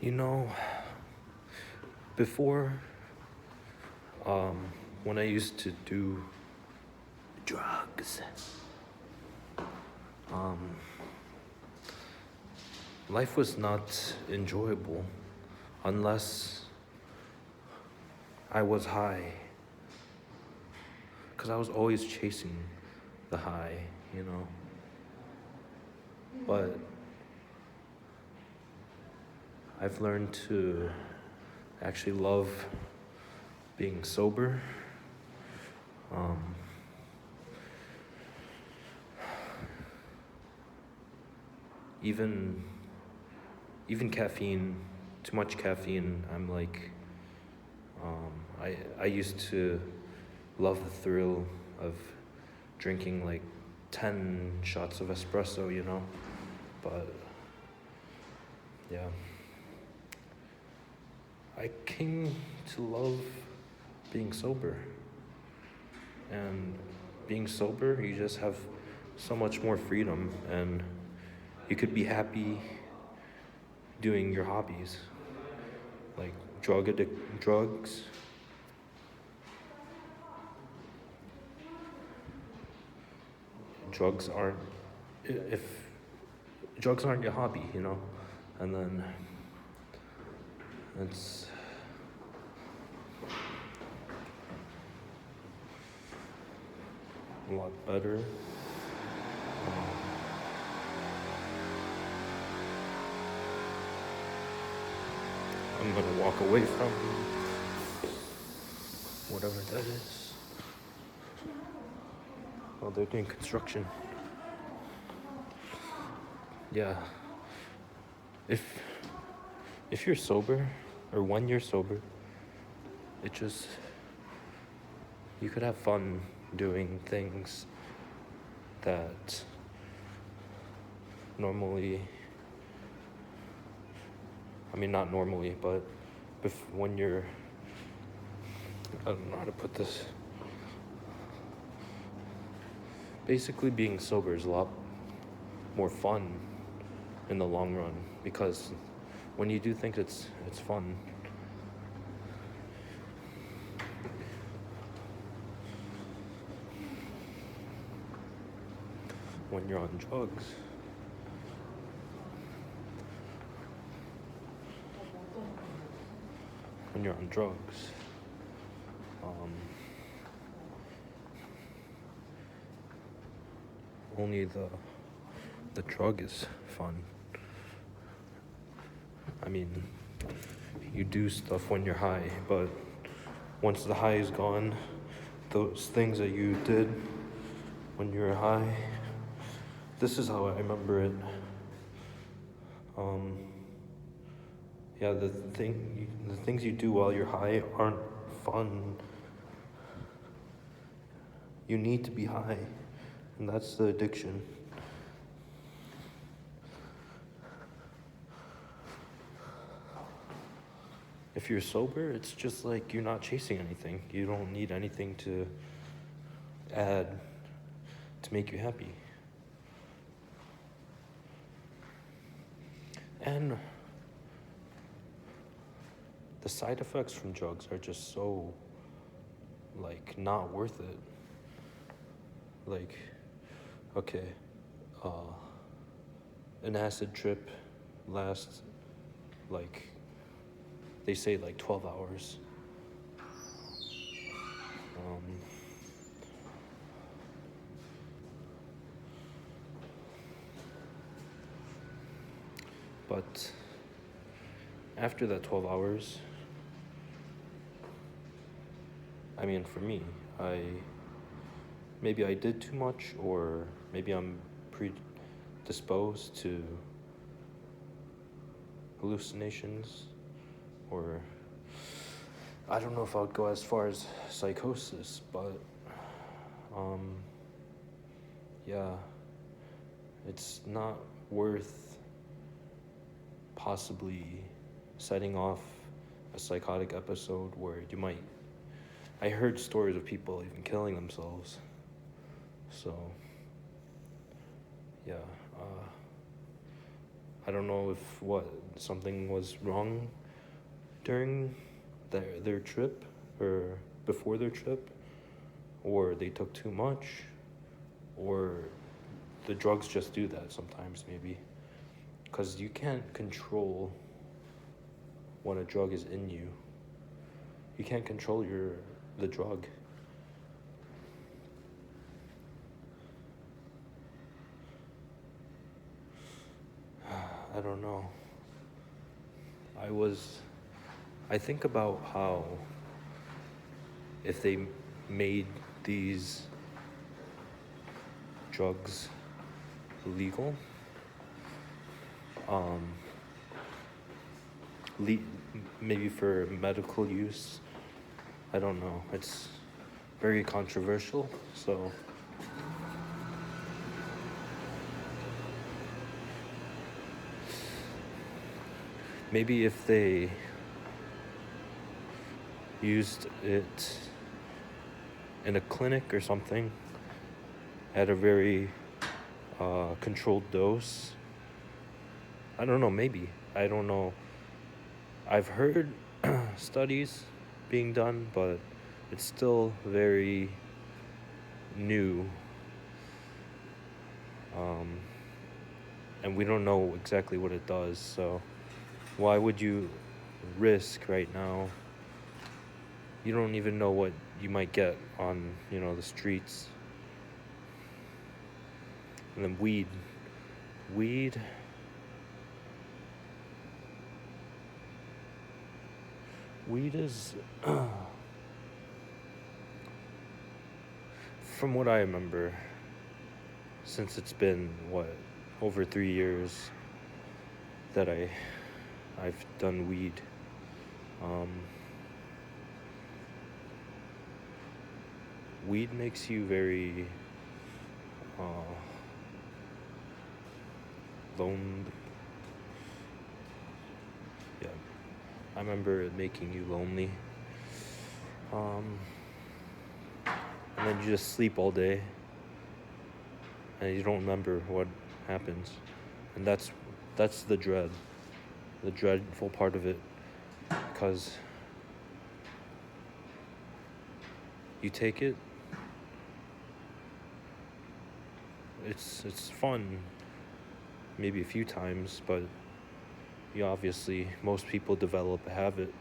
You know, before, when I used to do drugs, life was not enjoyable unless I was high. Because I was always chasing the high. But I've learned to actually love being sober. Um, even even caffeine, too much caffeine, I'm like, I used to love the thrill of drinking like 10 shots of espresso. But yeah, I came to love being sober. And being sober, you just have so much more freedom, and you could be happy doing your hobbies, like drugs. Drugs aren't if drugs aren't your hobby. And then it's a lot better. I'm gonna walk away from whatever that is. Oh, they're doing construction. Yeah. If if you're sober, or when you're sober, it just you could have fun doing things that normally, I mean, not normally, but when you're, I don't know how to put this. Basically, being sober is a lot more fun in the long run, because when you do think it's fun, when you're on drugs, when you're on drugs, only the drug is fun. I mean, you do stuff when you're high, but once the high is gone, those things that you did when you were high, this is how I remember it. Yeah, the things you do while you're high aren't fun. You need to be high, and that's the addiction. If you're sober, it's just like you're not chasing anything. You don't need anything to add to make you happy. And the side effects from drugs are just so, like, not worth it. Like, okay, an acid trip lasts, like, they say like 12 hours. But after that 12 hours, I mean, for me, maybe I did too much, or maybe I'm predisposed to hallucinations, or I don't know if I would go as far as psychosis, but yeah, it's not worth possibly setting off a psychotic episode where you might. I heard stories of people even killing themselves. So, yeah, I don't know if something was wrong during their trip or before their trip, or they took too much, or the drugs just do that sometimes, maybe. Because you can't control when a drug is in you. You can't control the drug. I don't know. I think about how if they made these drugs legal, um, maybe for medical use, I don't know. It's very controversial, so maybe if they used it in a clinic or something at a very controlled dose. I don't know, maybe. I don't know. I've heard studies being done, but it's still very new. And we don't know exactly what it does, so why would you risk right now? You don't even know what you might get on, the streets. And then weed. Weed is, from what I remember, since it's been, over 3 years that I've done weed. Weed makes you very lonely. Yeah, I remember it making you lonely. And then you just sleep all day, and you don't remember what happens, and that's the dreadful part of it, because you take it. It's fun, maybe a few times, but most people develop a habit.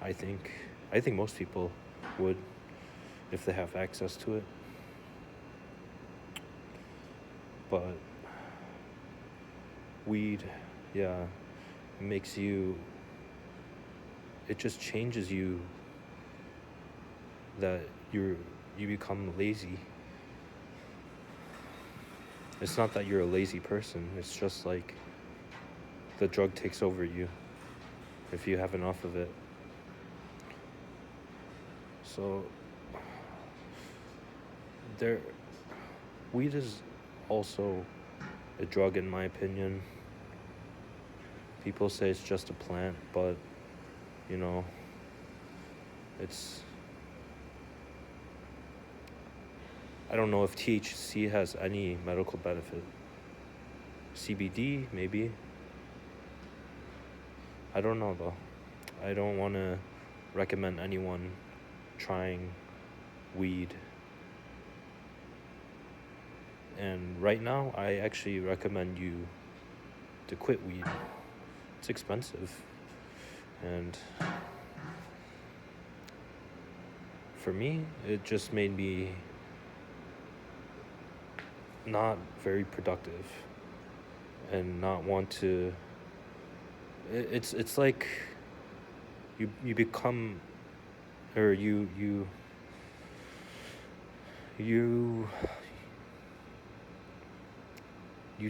I think most people would, if they have access to it. But weed, yeah, it just changes you, that you become lazy. It's not that you're a lazy person, it's just like the drug takes over you if you have enough of it. So weed is also a drug, in my opinion. People say it's just a plant, but I don't know if THC has any medical benefit. CBD, maybe. I don't know, though. I don't want to recommend anyone trying weed. And right now, I actually recommend you to quit weed. It's expensive. And for me, it just made me not very productive and not want to. It's like you become, or you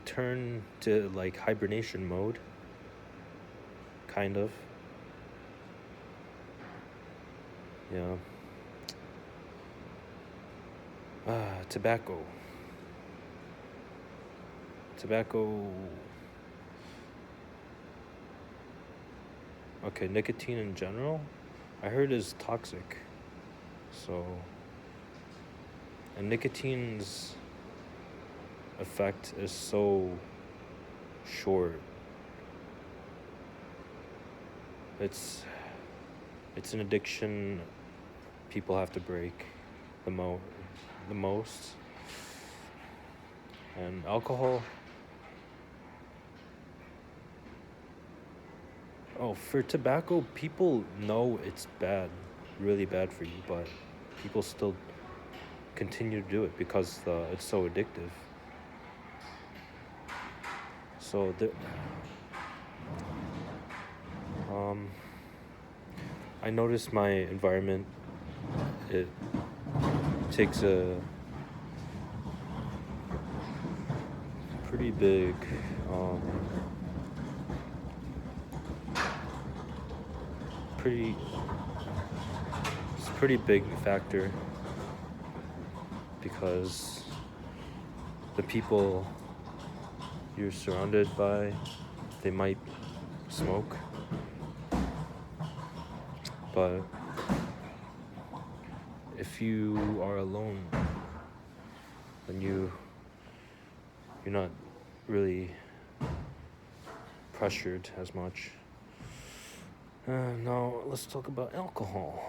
turn to like hibernation mode, kind of. Yeah. Tobacco. Okay, nicotine in general, I heard is toxic. So, and nicotine's effect is so short. It's it's an addiction people have to break the most. And alcohol, oh, for tobacco, people know it's bad, really bad for you, but people still continue to do it because it's so addictive. So um, I notice my environment. It takes a pretty big, um, pretty it's a pretty big factor because the people you're surrounded by, they might smoke, but if you are alone, then you're not really pressured as much. Now let's talk about alcohol.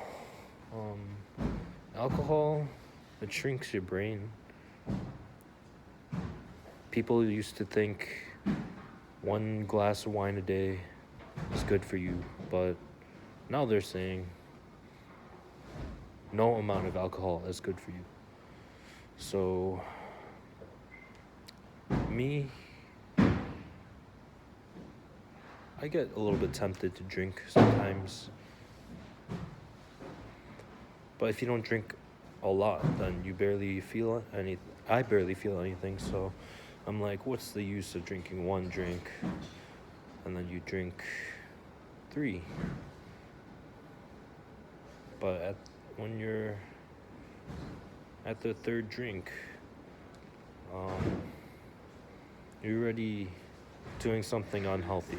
Alcohol, it shrinks your brain. People used to think one glass of wine a day is good for you, but now they're saying no amount of alcohol is good for you. So, me, I get a little bit tempted to drink sometimes. But if you don't drink a lot, then you barely feel any. I barely feel anything, so I'm like, what's the use of drinking one drink and then you drink 3? But when you're at the 3rd drink, you're already doing something unhealthy,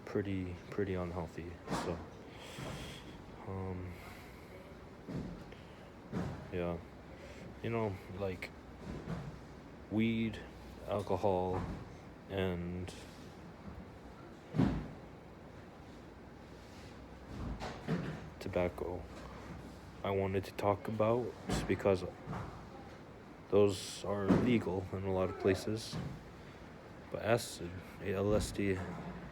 pretty unhealthy. So, yeah, like weed, alcohol, and tobacco I wanted to talk about just because those are legal in a lot of places. But acid, LSD,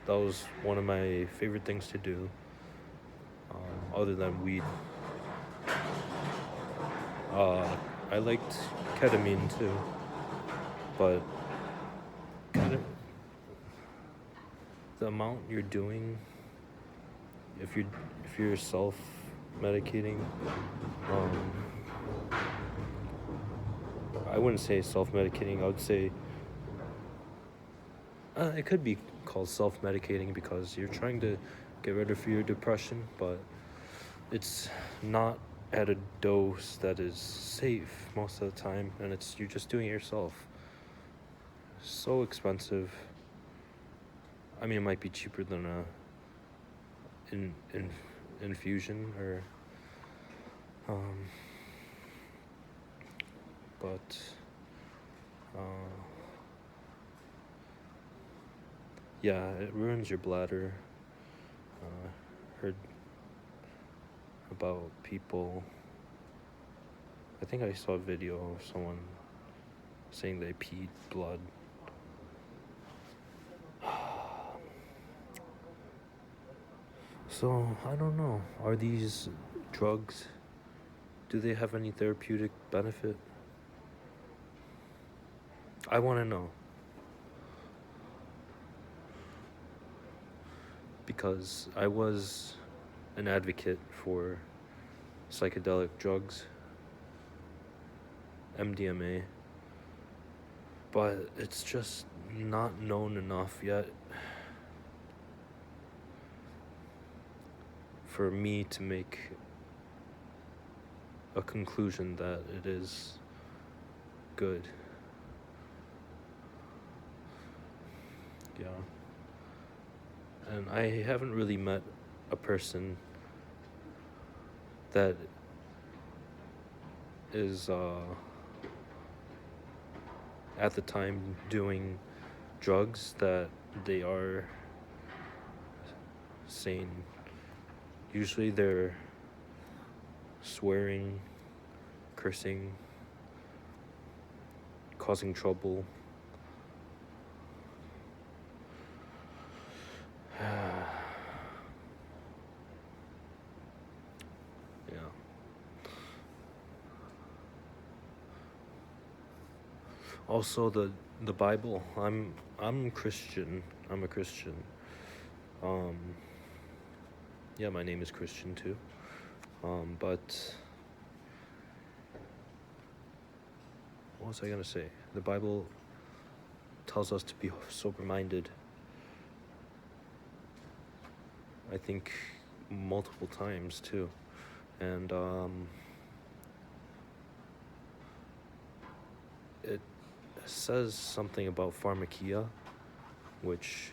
that was one of my favorite things to do, other than weed. I liked ketamine too, but the amount you're doing, if you're self medicating, I wouldn't say self medicating. I would say it could be called self medicating because you're trying to get rid of your depression, but it's not at a dose that is safe most of the time, and you're just doing it yourself. So expensive. I mean, it might be cheaper than a infusion or but yeah, it ruins your bladder. Heard about people. I think I saw a video of someone saying they peed blood. So, I don't know. Are these drugs, do they have any therapeutic benefit? I want to know. Because I was an advocate for psychedelic drugs, MDMA, but it's just not known enough yet for me to make a conclusion that it is good. Yeah. And I haven't really met a person that is at the time doing drugs that they are sane. Usually they're swearing, cursing, causing trouble. Yeah. Also the Bible. I'm Christian. I'm a Christian. Um yeah, my name is Christian too. But what was I gonna say? The Bible tells us to be sober-minded. I think multiple times too, and it says something about pharmakia, which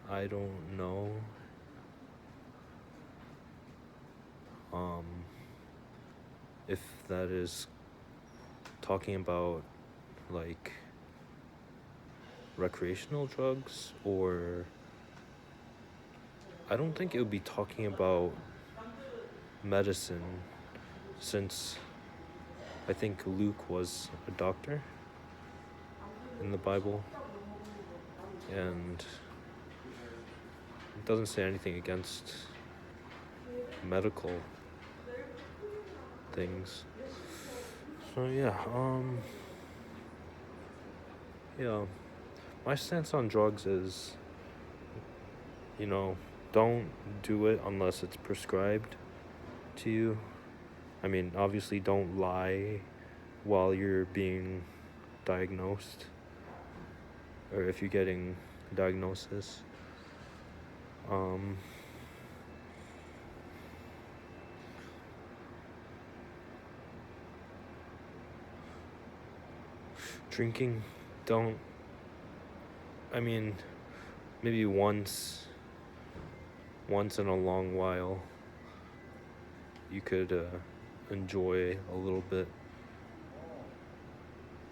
I don't know. If that is talking about like recreational drugs, or I don't think it would be talking about medicine, since I think Luke was a doctor in the Bible, and it doesn't say anything against medical things. So yeah, my stance on drugs is, don't do it unless it's prescribed to you. I mean, obviously don't lie while you're being diagnosed, or if you're getting diagnosis. Drinking, don't, I mean, maybe once in a long while you could enjoy a little bit.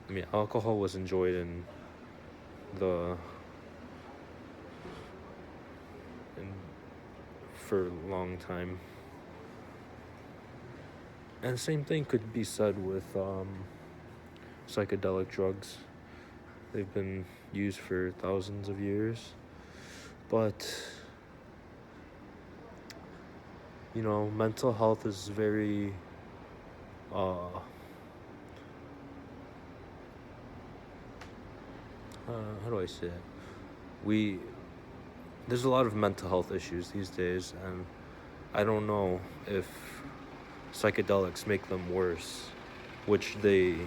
I mean, alcohol was enjoyed the for a long time, and the same thing could be said with psychedelic drugs. They've been used for thousands of years, but mental health is very how do I say it? There's a lot of mental health issues these days, and I don't know if psychedelics make them worse, which they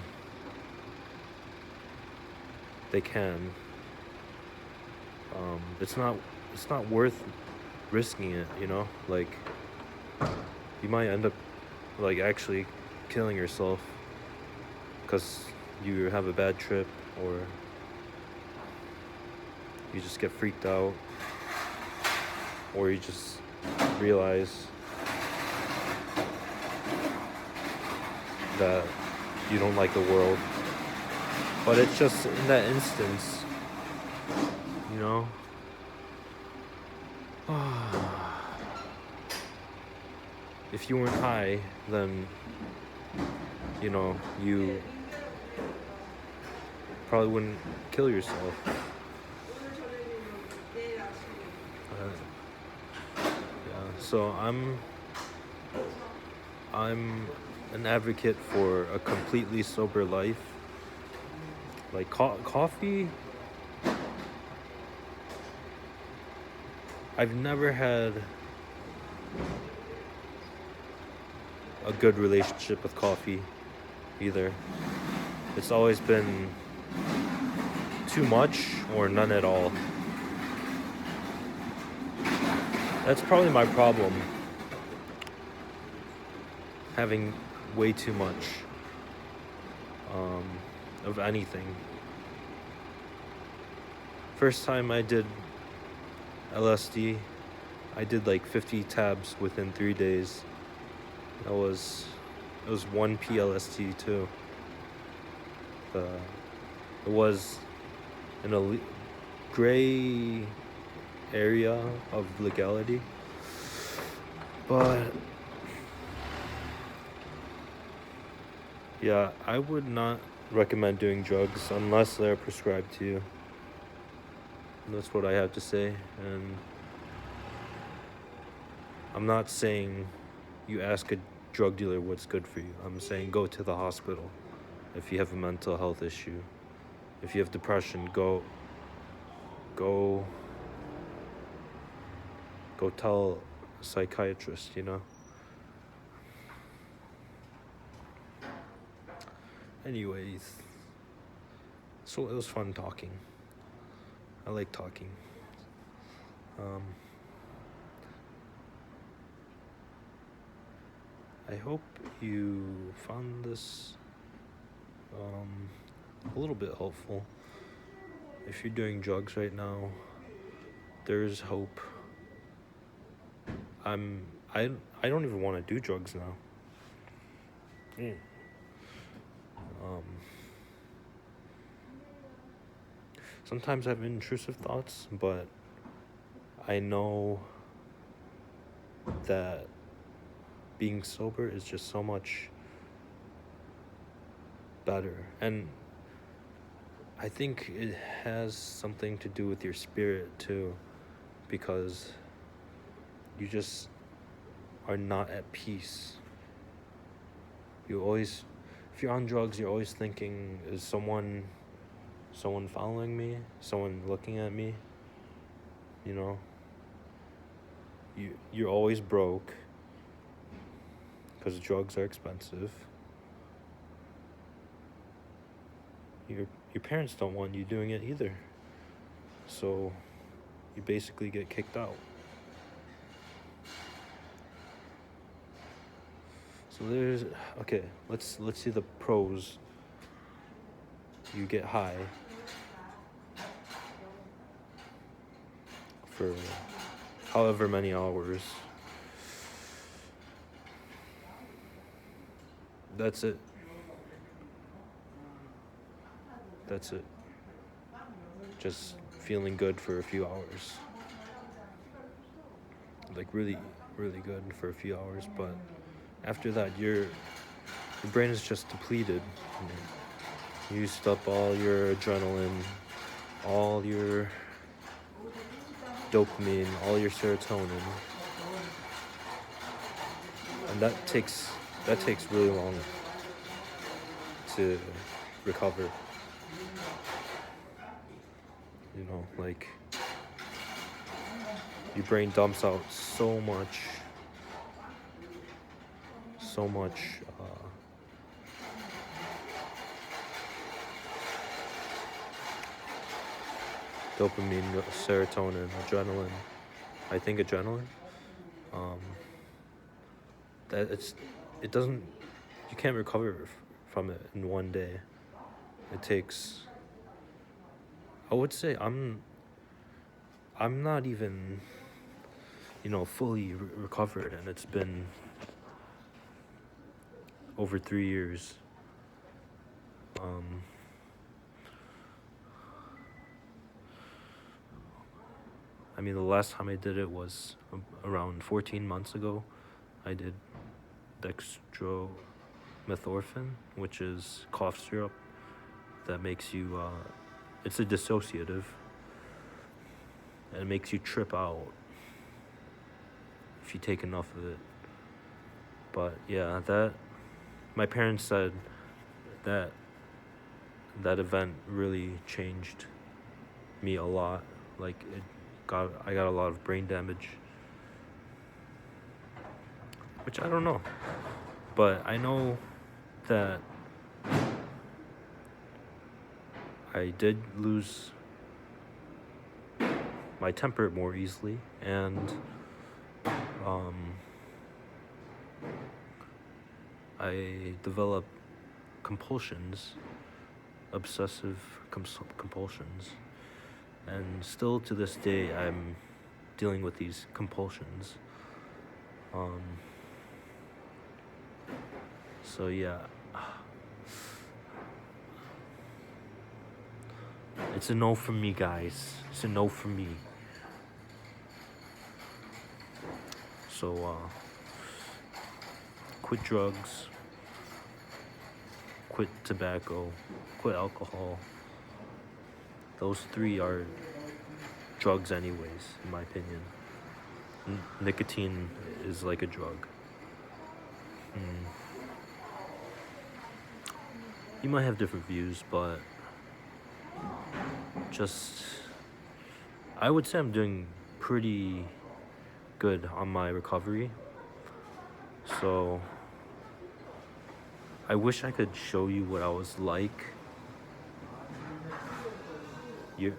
can. It's not worth risking it, like you might end up like actually killing yourself because you have a bad trip, or you just get freaked out, or you just realize that you don't like the world. But it's just in that instance, if you weren't high, then you probably wouldn't kill yourself. So I'm an advocate for a completely sober life. Like coffee, I've never had a good relationship with coffee either. It's always been too much or none at all. That's probably my problem, having way too much of anything. First time I did LSD, I did like 50 tabs within 3 days. It was 1 PLST too. The it was in a gray area of legality, but yeah, I would not recommend doing drugs unless they're prescribed to you. That's what I have to say. And I'm not saying you ask a drug dealer what's good for you. I'm saying go to the hospital if you have a mental health issue. If you have depression, go tell a psychiatrist, you know. Anyways, so it was fun talking. I like talking. I hope you found this a little bit helpful. If you're doing drugs right now, there's hope. I don't even want to do drugs now. Sometimes I have intrusive thoughts, but I know that being sober is just so much better. And I think it has something to do with your spirit too, because you just are not at peace. You always, if you're on drugs, you're always thinking, is someone following me? Someone looking at me? You know? You're always broke because drugs are expensive. Your parents don't want you doing it either. So you basically get kicked out. So let's see the pros. You get high for however many hours. That's it. Just feeling good for a few hours. Like really, really good for a few hours, but after that your brain is just depleted. You used up all your adrenaline, all your dopamine, all your serotonin. And that takes really long to recover. You know, like your brain dumps out so much dopamine, serotonin, adrenaline. I think adrenaline. That it doesn't. You can't recover from it in one day. It takes. I would say I'm not even, fully recovered, and it's been over 3 years. I mean, the last time I did it was around 14 months ago. I did dextromethorphan, which is cough syrup that makes you, it's a dissociative, and it makes you trip out if you take enough of it. But yeah, my parents said that event really changed me a lot. Like I got a lot of brain damage, which I don't know, but I know that I did lose my temper more easily, and I developed compulsions, obsessive compulsions, and still to this day I'm dealing with these compulsions. So yeah, It's a no for me, guys. It's a no for me. So, quit drugs, quit tobacco, quit alcohol. Those three are drugs, anyways, in my opinion. Nicotine is like a drug. You might have different views, but just I would say I'm doing pretty good on my recovery. So I wish I could show you what I was like year,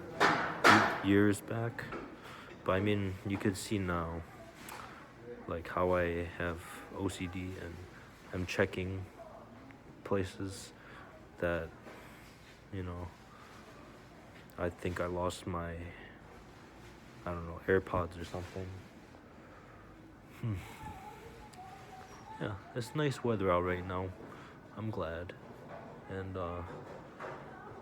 years back, but I mean, you could see now, like how I have OCD and I'm checking places that, you know, I think I lost my, I don't know, AirPods or something. Yeah, it's nice weather out right now. I'm glad. And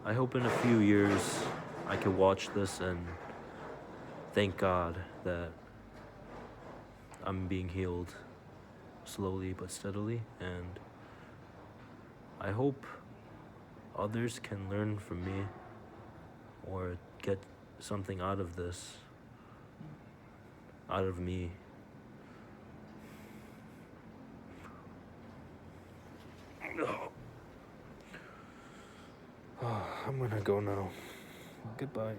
I hope in a few years I can watch this and thank God that I'm being healed slowly but steadily. And I hope others can learn from me or get something out of this, out of me. I'm gonna go now. Goodbye.